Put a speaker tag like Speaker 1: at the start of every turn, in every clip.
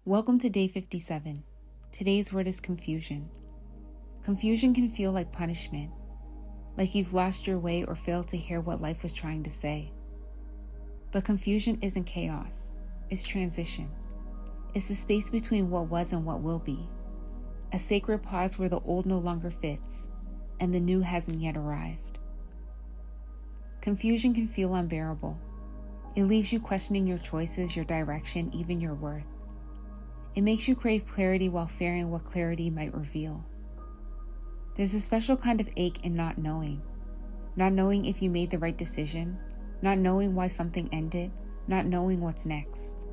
Speaker 1: Welcome to day 57. Today's word is confusion. Confusion can feel like punishment, like you've lost your way or failed to hear what life was trying to say. But confusion isn't chaos, it's transition. It's the space between what was and what will be. A sacred pause where the old no longer fits and the new hasn't yet arrived. Confusion can feel unbearable. It leaves you questioning your choices, your direction, even your worth. It makes you crave clarity while fearing what clarity might reveal. There's a special kind of ache in not knowing if you made the right decision, not knowing why something ended, not knowing what's next.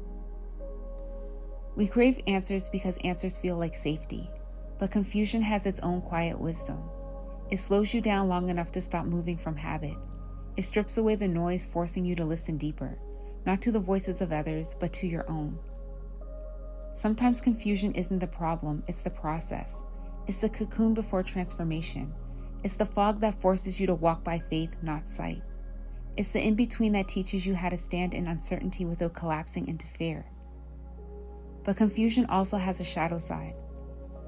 Speaker 1: We crave answers because answers feel like safety, but confusion has its own quiet wisdom. It slows you down long enough to stop moving from habit. It strips away the noise, forcing you to listen deeper, not to the voices of others, but to your own. Sometimes confusion isn't the problem, it's the process. It's the cocoon before transformation. It's the fog that forces you to walk by faith, not sight. It's the in-between that teaches you how to stand in uncertainty without collapsing into fear. But confusion also has a shadow side,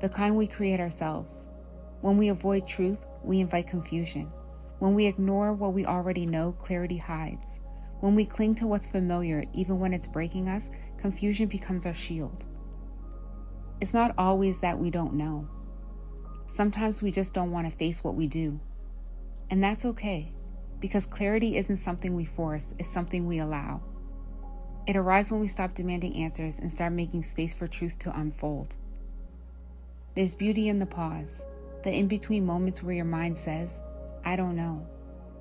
Speaker 1: the kind we create ourselves. When we avoid truth, we invite confusion. When we ignore what we already know, clarity hides. When we cling to what's familiar, even when it's breaking us, confusion becomes our shield. It's not always that we don't know. Sometimes we just don't want to face what we do. And that's okay, because clarity isn't something we force, it's something we allow. It arrives when we stop demanding answers and start making space for truth to unfold. There's beauty in the pause, the in-between moments where your mind says, I don't know,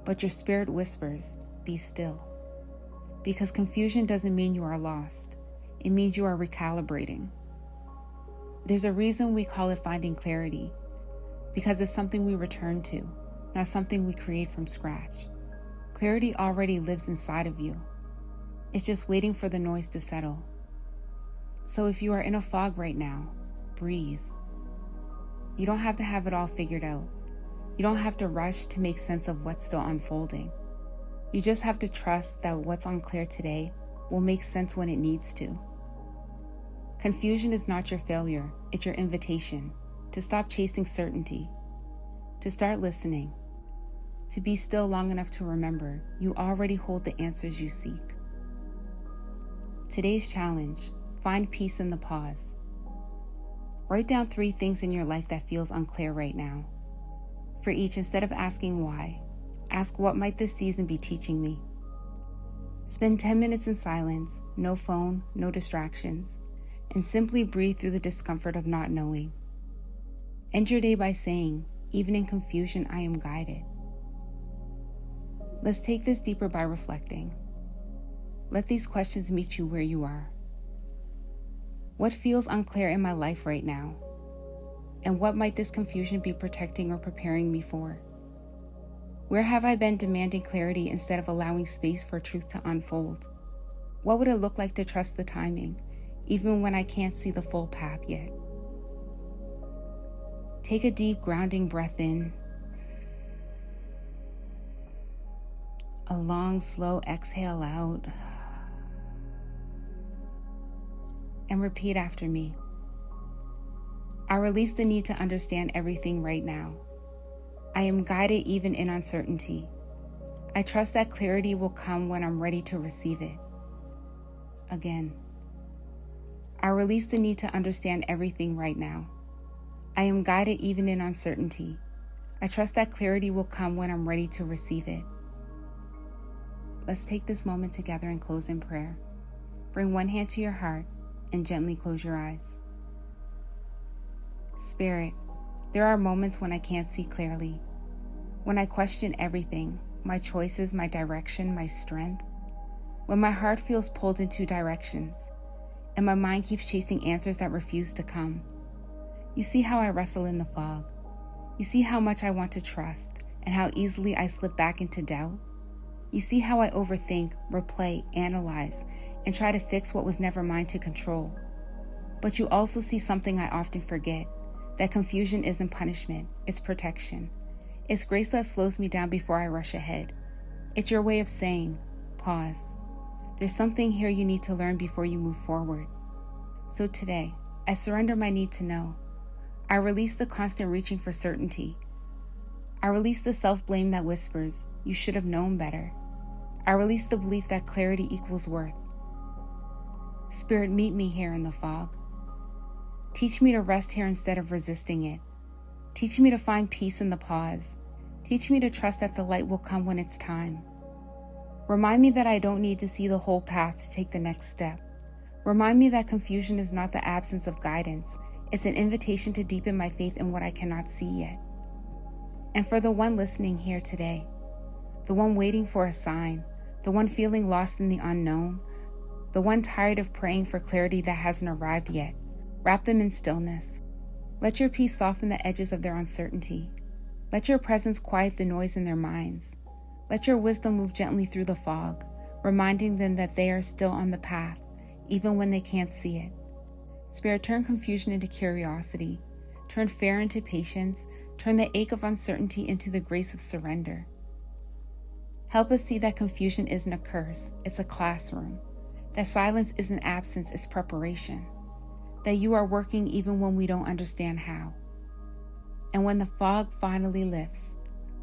Speaker 1: but your spirit whispers, be still. Because confusion doesn't mean you are lost, it means you are recalibrating. There's a reason we call it finding clarity, because it's something we return to, not something we create from scratch. Clarity already lives inside of you. It's just waiting for the noise to settle. So if you are in a fog right now, breathe. You don't have to have it all figured out. You don't have to rush to make sense of what's still unfolding. You just have to trust that what's unclear today will make sense when it needs to. Confusion is not your failure, it's your invitation to stop chasing certainty, to start listening, to be still long enough to remember you already hold the answers you seek. Today's challenge, find peace in the pause. Write down 3 things in your life that feels unclear right now. For each, instead of asking why, ask what might this season be teaching me. Spend 10 minutes in silence, no phone, no distractions, and simply breathe through the discomfort of not knowing. End your day by saying, even in confusion, I am guided. Let's take this deeper by reflecting. Let these questions meet you where you are. What feels unclear in my life right now? And what might this confusion be protecting or preparing me for? Where have I been demanding clarity instead of allowing space for truth to unfold? What would it look like to trust the timing, even when I can't see the full path yet? Take a deep, grounding breath in. A long, slow exhale out. And repeat after me. I release the need to understand everything right now. I am guided even in uncertainty. I trust that clarity will come when I'm ready to receive it. Again. I release the need to understand everything right now. I am guided even in uncertainty. I trust that clarity will come when I'm ready to receive it. Let's take this moment together and close in prayer. Bring one hand to your heart and gently close your eyes. Spirit, there are moments when I can't see clearly, when I question everything, my choices, my direction, my strength, when my heart feels pulled in 2 directions, and my mind keeps chasing answers that refuse to come. You see how I wrestle in the fog. You see how much I want to trust, and how easily I slip back into doubt. You see how I overthink, replay, analyze, and try to fix what was never mine to control. But you also see something I often forget, that confusion isn't punishment, it's protection. It's grace that slows me down before I rush ahead. It's your way of saying, pause. There's something here you need to learn before you move forward. So today, I surrender my need to know. I release the constant reaching for certainty. I release the self-blame that whispers, "You should have known better." I release the belief that clarity equals worth. Spirit, meet me here in the fog. Teach me to rest here instead of resisting it. Teach me to find peace in the pause. Teach me to trust that the light will come when it's time. Remind me that I don't need to see the whole path to take the next step. Remind me that confusion is not the absence of guidance. It's an invitation to deepen my faith in what I cannot see yet. And for the one listening here today, the one waiting for a sign, the one feeling lost in the unknown, the one tired of praying for clarity that hasn't arrived yet, wrap them in stillness. Let your peace soften the edges of their uncertainty. Let your presence quiet the noise in their minds. Let your wisdom move gently through the fog, reminding them that they are still on the path, even when they can't see it. Spirit, turn confusion into curiosity. Turn fear into patience. Turn the ache of uncertainty into the grace of surrender. Help us see that confusion isn't a curse, it's a classroom. That silence isn't absence, it's preparation. That you are working even when we don't understand how. And when the fog finally lifts,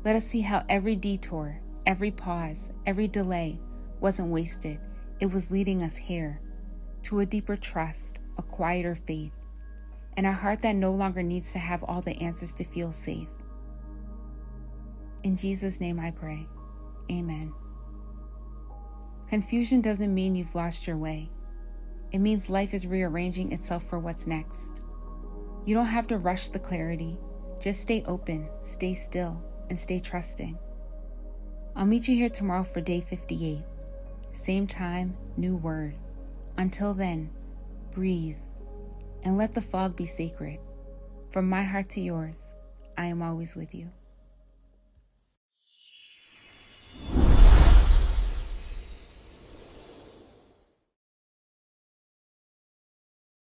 Speaker 1: let us see how every detour, every pause, every delay wasn't wasted. It was leading us here, to a deeper trust, a quieter faith, and a heart that no longer needs to have all the answers to feel safe. In Jesus' name I pray. Amen. Confusion doesn't mean you've lost your way. It means life is rearranging itself for what's next. You don't have to rush the clarity. Just stay open, stay still, and stay trusting. I'll meet you here tomorrow for day 58. Same time, new word. Until then, breathe and let the fog be sacred. From my heart to yours, I am always with you.